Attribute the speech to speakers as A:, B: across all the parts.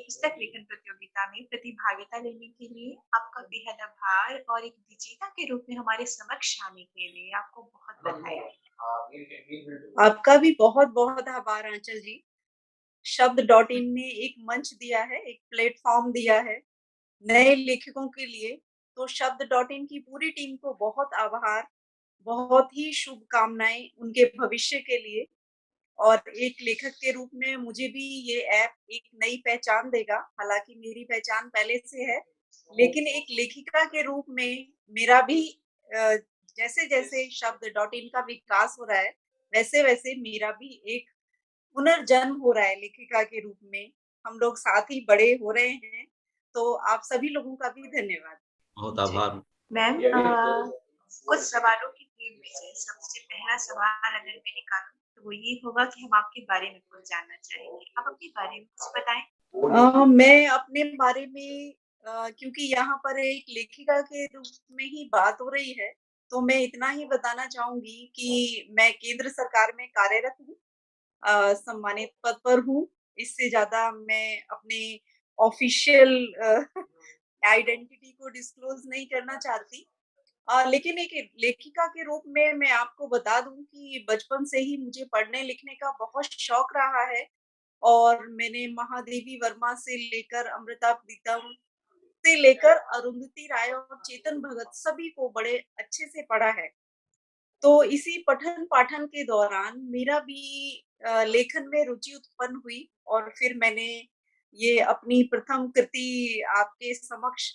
A: पुस्तक लेखन प्रतियोगिता में प्रतिभागिता लेने के लिए आपका बेहद आभार और एक विजेता के रूप में हमारे समक्ष आने के लिए आपको बहुत बधाई।
B: आपका भी बहुत-बहुत आभार आंचल जी। शब्द डॉट इन ने एक मंच दिया है, एक प्लेटफ़ॉर्म दिया है नए लेखकों के लिए। तो शब्द डॉट इन की पूरी टीम को बहुत आभार, बहुत ही शुभकामनाएँ उनके भविष्य के लिए। और एक लेखक के रूप में मुझे भी ये ऐप एक नई पहचान देगा। हालाँकि मेरी पहचान पहले से है, लेकिन एक लेखिका के रूप में मेरा भी अ, जैसे-जैसे शब्द डॉट इन का विकास हो रहा है, वैसे-वैसे मेरा भी एक पुनर्जन्म हो रहा है लेखिका के रूप में। हम लोग साथ ही बड़े हो रहे हैं, तो आप सभी लोगों का भी धन्यवाद।
C: बहुत
A: जी,
C: आभार।
A: मैम कुछ सवालों की टीम में से सबसे पहला सवाल अगर मैं निकालूँ, तो वो ये होगा कि हम आपके बारे में कुछ जानना चाहेंगे। आप अपने बारे में कुछ बताएँ?
B: मैं अपने बारे में क्योंकि यहाँ पर एक लेखिका के रूप में ही बात हो रही है, तो मैं इतना ही बताना चाहूँगी कि मैं केंद्र सरकार में कार्यरत हूँ। सम्मानित पद पर हूँ। इससे ज़्यादा मैं अपने ऑफ़िशियल आइडेंटिटी को डिस्क्लोज़ नहीं करना चाहती। लेकिन एक लेखिका के रूप में मैं आपको बता दूँ कि बचपन से ही मुझे पढ़ने-लिखने का बहुत शौक रहा है और मैंने महादेवी वर्मा से लेकर अमृता प्रीतम से लेकर अरुंधति राय और चेतन भगत सभी को बड़े अच्छे से पढ़ा है। तो इसी पठन-पाठन के दौरान मेरा भी लेखन में रुचि उत्पन्न हुई और फिर मैंने ये अपनी प्रथम कृति आपके समक्ष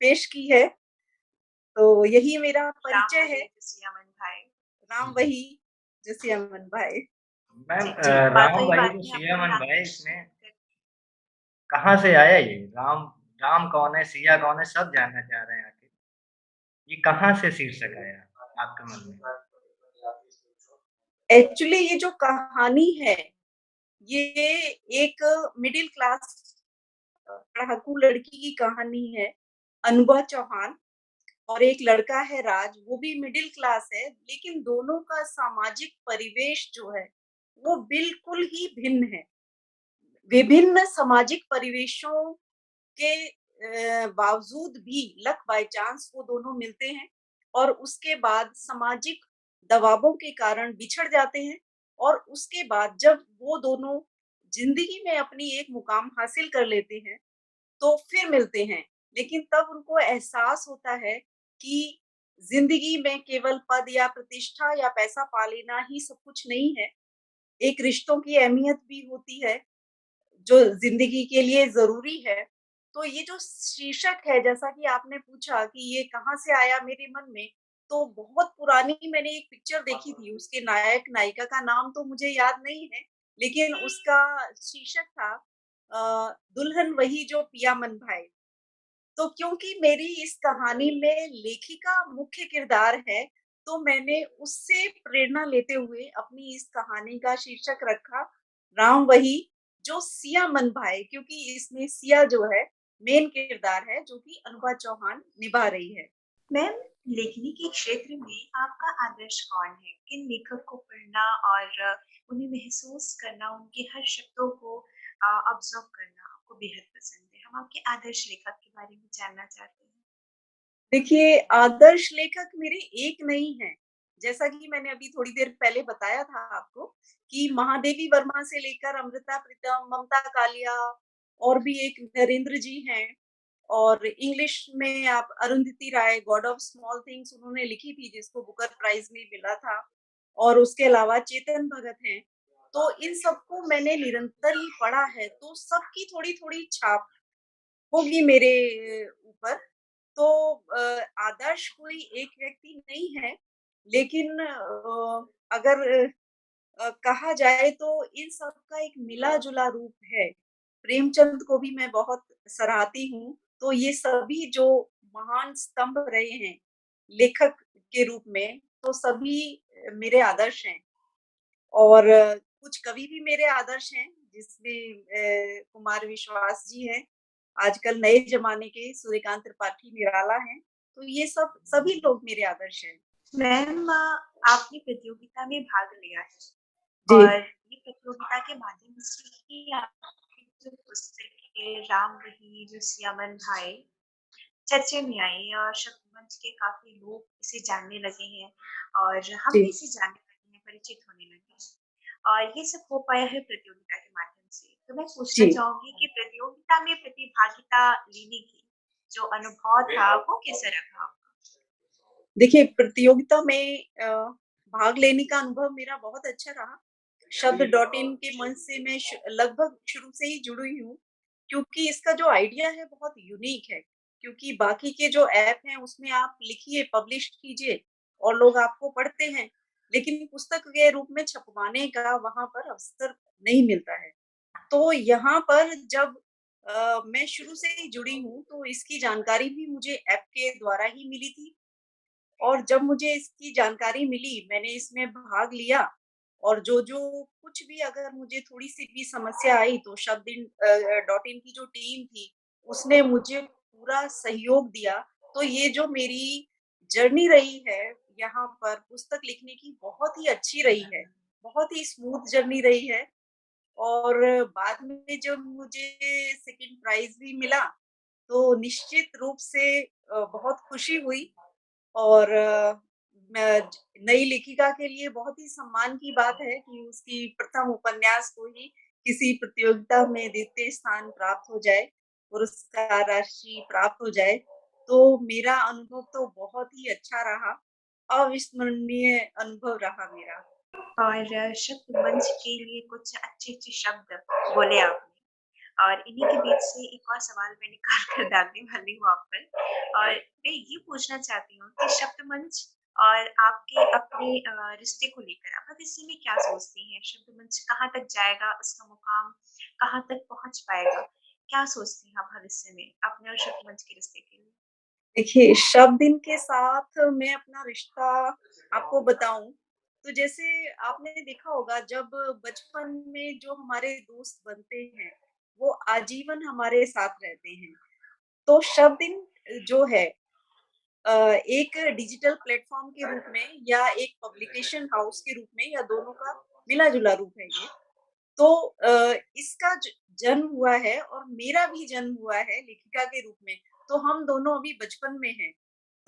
B: पेश की है। तो यही मेरा
A: राम
B: परिचय है।
A: वही सिया मन भाई।
B: राम वही जो सिया मन भाए।
D: मैम
A: जी, जी, बात
D: राम
A: वही
D: भाई
A: बात
D: जो
A: है
D: सिया
A: अपनी
D: मन भाई
A: आत्म
D: इसमें कहाँ से आया ये? राम राम कौन है, सिया कौन है, सब जानना चाह रहे हैं आखिर। ये कहाँ से शीर्षक आया आपके मन में?
B: एक्चुअली ये जो कहानी है, ये एक मिडिल क्लास पढ़ाकू लड़की की कहानी है, अनुभा चौहान और एक लड़का है राज, वो भी मिडिल क्लास है, लेकिन दोनों का सामाजिक परिवेश जो है, वो बिल्कुल ही भिन्न है। विभिन्न सामाजिक परिवेशों के बावजूद भी लक बाय चांस वो दोनों मिलते हैं और उसके बाद सामाजिक दबावों के कारण बिछड़ जाते हैं और उसके बाद जब वो दोनों ज़िंदगी में अपनी एक मुकाम हासिल कर लेते हैं, तो फिर मिलते हैं। लेकिन तब उनको एहसास होता है कि ज़िंदगी में केवल पद या प्रतिष्ठा या पैसा पा लेना ही सब कुछ नहीं है। एक रिश्तों की अहमियत भी होती है, जो ज़िंदगी के लिए ज़रूरी है। तो ये जो शीर्षक है जैसा कि आपने पूछा कि ये कहाँ से आया मेरे मन में, तो बहुत पुरानी मैंने एक पिक्चर देखी थी, उसके नायक-नायिका का नाम तो मुझे याद नहीं है, लेकिन उसका शीर्षक था दुल्हन वही जो पिया मन भाए। तो क्योंकि मेरी इस कहानी में लेखिका मुख्य किरदार है, तो मैंने उससे प्रेरणा लेते हुए अपनी इस कहानी का शीर्षक रखा राम वही जो सिया मन भाए क्योंकि इसमें सिया जो है मेन किरदार है जो कि अनुभा चौहान निभा रही है।
A: मैम, लेखनी के क्षेत्र में आपका आदर्श कौन है? किन लेखक को पढ़ना और उन्हें महसूस करना, उनके हर शब्दों को ऑब्ज़र्व करना आपको बेहद पसंद है? हम आपके आदर्श लेखक के बारे में जानना चाहते हैं।
B: देखिए, आदर्श लेखक मेरे एक नहीं हैं। जैसा कि मैंने अभी थोड़ी देर पहले बताया था आपको कि महादेवी वर्मा से लेकर अमृता प्रीतम, ममता कालिया और भी एक नरेंद्र जी हैं और इंग्लिश में आप अरुंधति राय गॉड ऑफ स्मॉल थिंग्स उन्होंने लिखी थी जिसको बुकर प्राइज़ भी मिला था और उसके अलावा चेतन भगत हैं। तो इन सबको मैंने निरंतर ही पढ़ा है, तो सबकी थोड़ी-थोड़ी छाप होगी मेरे ऊपर। तो आदर्श कोई एक व्यक्ति नहीं है, लेकिन अगर कहा जाए तो इन सब का एक मिला-जुला रूप है। प्रेमचंद को भी मैं बहुत सराहती हूँ, तो ये सभी जो महान स्तंभ रहे हैं, लेखक के रूप में, तो सभी मेरे आदर्श हैं। और कुछ कवि भी मेरे आदर्श हैं, जिसमें कुमार विश्वास जी हैं, आजकल नए ज़माने के सूर्यकांत त्रिपाठी निराला हैं, तो ये सब सभी लोग मेरे आदर्श हैं।
A: मैम, आपने प्रतियोगिता में भाग लिया है
B: जी।
A: और ये प्रतियोगिता के माध्यम से ही आपकी जो पुस्तक है राम रही जो सियामन भाई चर्चे में आई और शब्दमंच के काफ़ी लोग इसे जानने लगे हैं और हम भी
B: जी,
A: इसे जानने लगे हैं, परिचित होने लगे हैं। और ये सब हो पाया है प्रतियोगिता के माध्यम से। तो मैं पूछना
B: जी।
A: चाहूँगी कि प्रतियोगिता में प्रतिभागिता लेने की जो अनुभव था वो कैसा रहा?
B: देखिए, प्रतियोगिता में भाग लेने का अनुभव मेरा बहुत अच्छा रहा। शब्द डॉट इन के मंच से मैं लगभग शुरू से ही जुड़ी हूँ, क्योंकि इसका जो आइडिया है बहुत यूनिक है। क्योंकि बाकी के जो ऐप हैं उसमें आप लिखिए, पब्लिश कीजिए और लोग आपको पढ़ते हैं, लेकिन पुस्तक के रूप में छपवाने का वहाँ पर अवसर नहीं मिलता है। तो यहाँ पर जब मैं शुरू से ही जुड़ी हूँ, तो इसकी जानकारी भी मुझे ऐप के द्वारा ही मिली थी। और जब मुझे इसकी जानकारी मिली, मैंने इसमें भाग लिया और जो-जो कुछ भी अगर मुझे थोड़ी-सी भी समस्या आई तो डॉट इन की जो टीम थी, उसने मुझे पूरा सहयोग दिया। तो ये जो मेरी जर्नी रही है, यहाँ पर पुस्तक लिखने की बहुत ही अच्छी रही है। बहुत ही स्मूथ जर्नी रही है और बाद में जब मुझे सेकंड प्राइज़ भी मिला, तो निश्चित रूप से बहुत खुशी हुई और मैं नई लेखिका के लिए बहुत ही सम्मान की बात है कि उसकी प्रथम उपन्यास को ही किसी प्रतियोगिता में द्वितीय स्थान प्राप्त हो जाए, पुरस्कार राशि प्राप्त हो जाए। तो मेरा अनुभव तो बहुत ही अच्छा रहा, अविस्मरणीय अनुभव रहा मेरा।
A: और शब्द मंच के लिए कुछ अच्छे-अच्छे शब्द बोले आपने। और इन्हीं के बीच से एक और सवाल मैं निकाल कर डालने वाली हूँ आप पर और मैं ये पूछना चाहती हूँ कि शब्द मंच और आपके अपने रिश्ते को लेकर आप भविष्य में क्या सोचती हैं? शब्द मंच कहाँ तक जाएगा? उसका मुकाम कहाँ तक पहुँच पाएगा? क्या सोचती हैं आप भविष्य में अपने और शब्द मंच के रिश्ते के लिए?
B: देखिए, शब दिन के साथ मैं अपना रिश्ता आपको बताऊँ, तो जैसे आपने देखा होगा जब बचपन में जो हमारे दोस्त बनते हैं, वो आजीवन हमारे साथ रहते हैं। तो शब दिन जो है एक डिजिटल प्लेटफ़ॉर्म के रूप में या एक पब्लिकेशन हाउस के रूप में या दोनों का मिला-जुला रूप है ये। तो इसका जन्म हुआ है और मेरा भी जन्म हुआ है लेखिका के रूप में। तो हम दोनों अभी बचपन में हैं।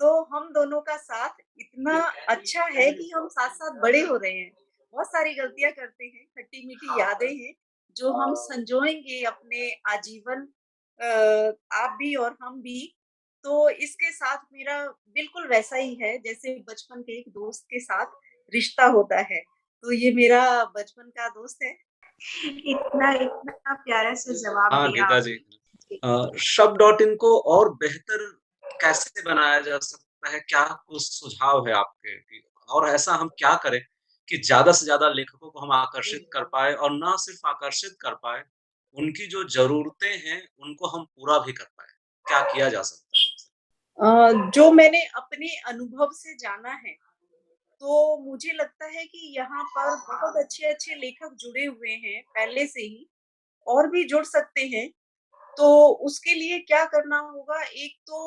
B: तो हम दोनों का साथ इतना अच्छा है कि हम साथ-साथ बड़े हो रहे हैं। बहुत सारी गलतियाँ करते हैं, खट्टी-मीठी यादें हैं, जो हम संजोएँगे अपने आजीवन आप भी और हम भी। तो इसके साथ मेरा बिल्कुल वैसा ही है जैसे बचपन के एक दोस्त के साथ रिश्ता होता है। तो ये मेरा बचपन का दोस्त है।
A: इतना इतना प्यारा सा जवाब
C: हाँ,
A: दिया
C: गीता जी।
A: आपने। जी।
C: शब डॉट इन को और बेहतर कैसे बनाया जा सकता है? क्या कुछ सुझाव है आपके कि और ऐसा हम क्या करें कि ज़्यादा से ज़्यादा लेखकों को हम आकर्षित कर पाएँ और ना सिर्फ़ आकर्षित कर पाएँ, उनकी जो ज़रूरतें हैं, उनको हम पूरा भी कर पाएँ? क्या किया जा सकता है?
B: जो मैंने अपने अनुभव से जाना है, तो मुझे लगता है कि यहाँ पर बहुत अच्छे-अच्छे लेखक जुड़े हुए हैं पहले से ही और भी जुड़ सकते हैं। तो उसके लिए क्या करना होगा, एक तो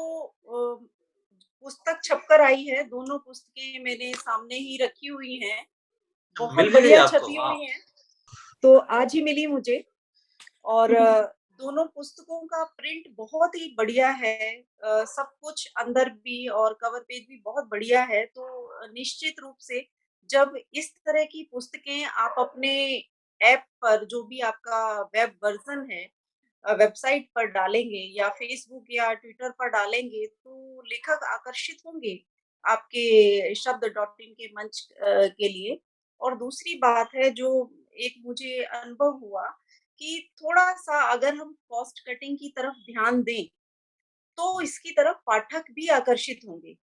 B: पुस्तक छपकर आई है, दोनों पुस्तकें मेरे सामने ही रखी हुई हैं, बहुत
C: मिल भी गई
B: बढ़िया
C: आपको?
B: छपी
C: वाह!
B: हुई हैं। तो आज ही मिली मुझे और दोनों पुस्तकों का प्रिंट बहुत ही बढ़िया है। सब कुछ अंदर भी और कवर पेज भी बहुत बढ़िया है। तो निश्चित रूप से जब इस तरह की पुस्तकें आप अपने ऐप पर जो भी आपका वेब वर्ज़न है वेबसाइट पर डालेंगे या फ़ेसबुक या ट्विटर पर डालेंगे, तो लेखक आकर्षित होंगे आपके शब्द डॉट इन के मंच के लिए। और दूसरी बात है जो एक मुझे अनुभव हुआ कि थोड़ा-सा अगर हम कॉस्ट कटिंग की तरफ ध्यान दें, तो इसकी तरफ पाठक भी आकर्षित होंगे।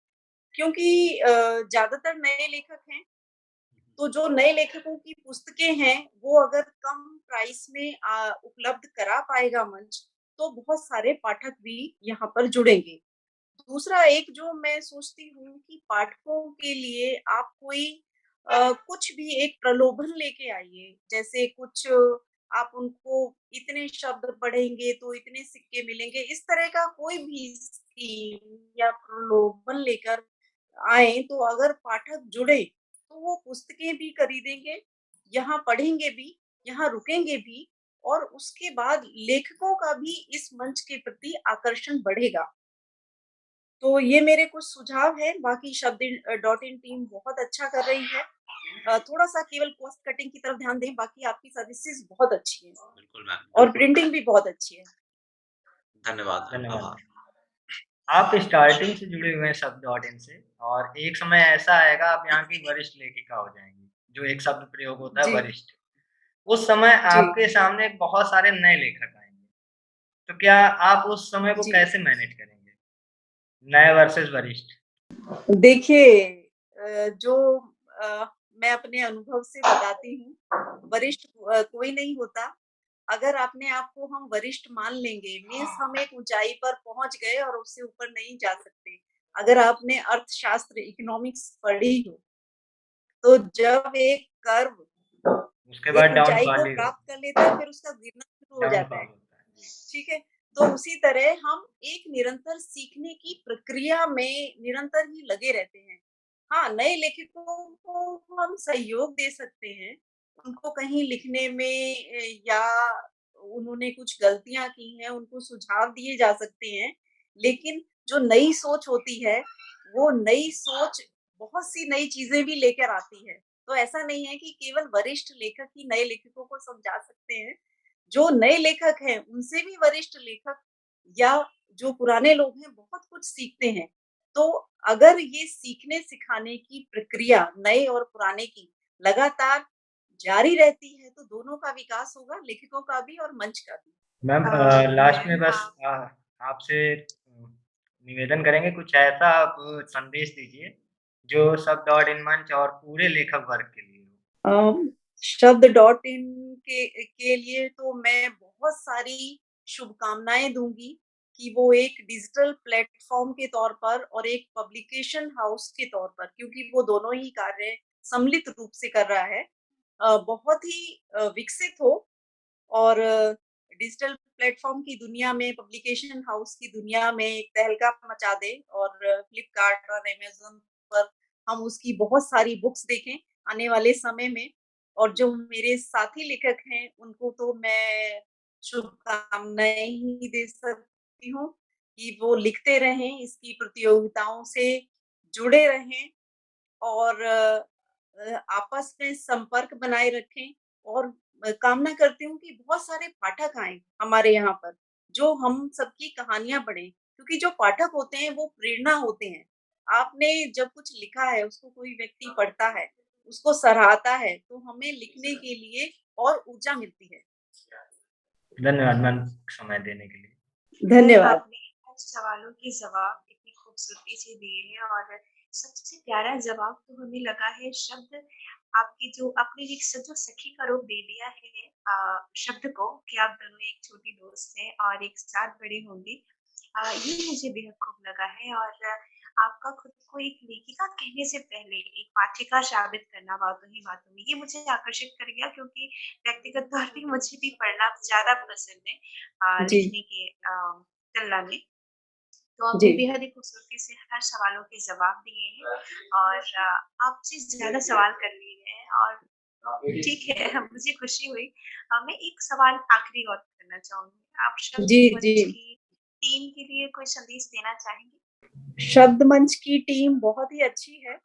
B: क्योंकि ज़्यादातर नए लेखक हैं तो जो नए लेखकों की पुस्तकें हैं, वो अगर कम प्राइस में उपलब्ध करा पाएगा मंच, तो बहुत सारे पाठक भी यहाँ पर जुड़ेंगे। दूसरा एक जो मैं सोचती हूँ कि पाठकों के लिए आप कोई कुछ भी एक प्रलोभन लेके आइए। जैसे कुछ आप उनको इतने शब्द पढ़ेंगे तो इतने सिक्के मिलेंगे, इस तरह का कोई भी स्कीम या प्रलोभन लेकर आएँ, तो अगर पाठक जुड़े, तो वो पुस्तकें भी खरीदेंगे, यहाँ पढ़ेंगे भी, यहाँ रुकेंगे भी और उसके बाद लेखकों का भी इस मंच के प्रति आकर्षण बढ़ेगा। तो ये मेरे कुछ सुझाव हैं, बाकी डॉट इन टीम बहुत अच्छा कर रही है। थोड़ा-सा केवल कॉस्ट कटिंग की तरफ ध्यान दें, बाकी आपकी सर्विसेज़ बहुत अच्छी हैं
C: बिल्कुल मैम,
B: और
C: बिल्कुल।
B: प्रिंटिंग भी बहुत अच्छी है।
C: धन्यवाद मैम,
D: धन्यवाद।
C: आभार।
D: आप स्टार्टिंग से जुड़े हुए हैं शब्द डॉट इन से और एक समय ऐसा आएगा आप यहाँ की वरिष्ठ लेखिका हो जाएँगी, जो एक शब्द प्रयोग होता है
B: जी,
D: वरिष्ठ। उस समय
B: जी,
D: आपके सामने बहुत सारे नए लेखक आएँगे, तो क्या आप उस समय को
B: जी।
D: कैसे मैनेज करेंगे? नए वर्सेस वरिष्ठ?
B: देखिए जो मैं अपने अनुभव से बताती हूँ, वरिष्ठ कोई नहीं होता। अगर अपने आप को हम वरिष्ठ मान लेंगे, मीन्स हम एक ऊँचाई पर पहुँच गए और उससे ऊपर नहीं जा सकते। अगर आपने अर्थशास्त्र, इकोनॉमिक्स पढ़ी हो, तो जब एक कर्व
D: उसके बाद
B: एक ऊँचाई को
D: डाउनफॉल ही
B: प्राप्त कर लेता है, फिर उसका गिरना शुरू हो जाता
D: डाउनफॉल
B: है।
D: होता है। जी।
B: ठीक है? तो उसी तरह हम एक निरंतर सीखने की प्रक्रिया में निरंतर ही लगे रहते हैं। हाँ, नए लेखकों को हम सहयोग दे सकते हैं। उनको कहीं लिखने में या उन्होंने कुछ गलतियाँ की हैं, उनको सुझाव दिए जा सकते हैं। लेकिन जो नई सोच होती है, वो नई सोच बहुत सी नई चीज़ें भी लेकर आती है। तो ऐसा नहीं है कि केवल वरिष्ठ लेखक ही नए लेखकों को समझा सकते हैं। जो नए लेखक हैं, उनसे भी वरिष्ठ लेखक या जो पुराने लोग हैं, बहुत कुछ सीखते हैं। तो अगर ये सीखने-सिखाने की प्रक्रिया नए और पुराने की लगातार जारी रहती है, तो दोनों का विकास होगा, लेखकों का भी और मंच का भी।
D: मैम लास्ट में
A: मैम
D: बस आपसे निवेदन करेंगे कुछ ऐसा आप संदेश दीजिए, जो शब्द डॉट इन मंच और पूरे लेखक वर्ग के लिए हो।
B: शब्द डॉट इन के लिए तो मैं बहुत सारी शुभकामनाएँ दूँगी कि वो एक डिजिटल प्लेटफ़ॉर्म के तौर पर और एक पब्लिकेशन हाउस के तौर पर, क्योंकि वो दोनों ही कार्य सम्मिलित रूप से कर रहा है, बहुत ही विकसित हो और डिजिटल प्लेटफ़ॉर्म की दुनिया में, पब्लिकेशन हाउस की दुनिया में एक तहलका मचा दे और फ्लिपकार्ट और अमेज़न पर हम उसकी बहुत सारी बुक्स देखें आने वाले समय में। और जो मेरे साथी लेखक हैं, उनको तो मैं शुभकामनाएँ ही दे सकती हूँ कि वो लिखते रहें, इसकी प्रतियोगिताओं से जुड़े रहें और आपस में संपर्क बनाए रखें और कामना करती हूँ कि बहुत सारे पाठक आएँ हमारे यहाँ पर, जो हम सबकी कहानियाँ पढ़ें, क्योंकि जो पाठक होते हैं वो प्रेरणा होते हैं। आपने जब कुछ लिखा है, उसको कोई व्यक्ति पढ़ता है, उसको सराहता है, तो हमें लिखने के लिए और ऊर्जा मिलती है।
D: धन्यवाद मैम समय देने के लिए।
A: मैम
B: धन्यवाद।
A: आपने हर सवालों के जवाब इतनी खूबसूरती से दिए हैं और सबसे प्यारा जवाब तो हमें लगा है शब्द आपकी जो आपने एक जो सखी का रूप दे दिया है शब्द को कि आप दोनों एक छोटी दोस्त हैं और एक साथ बड़े होंगे। ये मुझे बेहद खूब लगा है और आपका खुद को एक लेखिका कहने से पहले एक पाठिका साबित करना बातों ही बातों में, ये मुझे आकर्षित कर गया क्योंकि व्यक्तिगत तौर पे मुझे भी पढ़ना ज़्यादा पसंद है
B: जी,
A: लिखने की तुलना में। तो
B: जी।
A: आपने बेहद ही खूबसूरती से हर सवालों के जवाब दिए हैं और आपसे ज़्यादा सवाल कर लिए हैं और ठीक है, मुझे खुशी हुई। मैं एक सवाल आखिरी और करना चाहूँगी। आप
B: जी,
A: शब्द
B: जी।
A: मंच की टीम के लिए कोई संदेश देना चाहेंगे?
B: शब्द मंच की टीम बहुत ही अच्छी है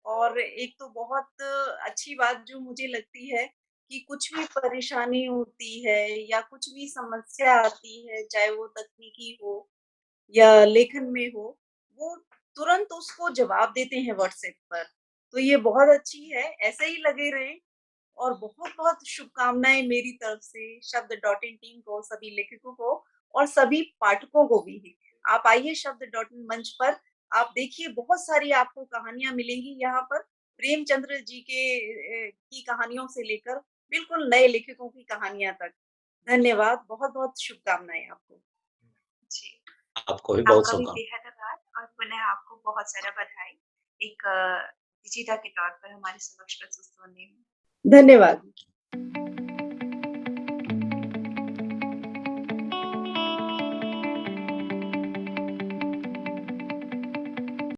B: और एक तो बहुत अच्छी बात जो मुझे लगती है कि कुछ भी परेशानी होती है या कुछ भी समस्या आती है, चाहे वो तकनीकी हो या लेखन में हो, वो तुरंत उसको जवाब देते हैं व्हाट्सएप पर। तो ये बहुत अच्छी है, ऐसे ही लगे रहें और बहुत-बहुत शुभकामनाएँ मेरी तरफ से शब्द डॉट इन टीम को, सभी लेखकों को और सभी पाठकों को भी। आप आइए शब्द डॉट इन मंच पर, आप देखिए बहुत सारी आपको कहानियाँ मिलेंगी यहाँ पर। प्रेमचंद्र जी की कहानियों से लेकर बिल्कुल नए लेखकों की कहानियाँ तक। धन्यवाद, बहुत-बहुत शुभकामनाएँ आपको।
A: जी,
C: आपको भी बहुत
A: आपका भी
C: शुभकामनाएँ।
A: बेहद आभार और पुनः आपको बहुत सारा बधाई। एक विजेता के तौर पर हमारे समक्ष प्रस्तुत होने में।
B: धन्यवाद।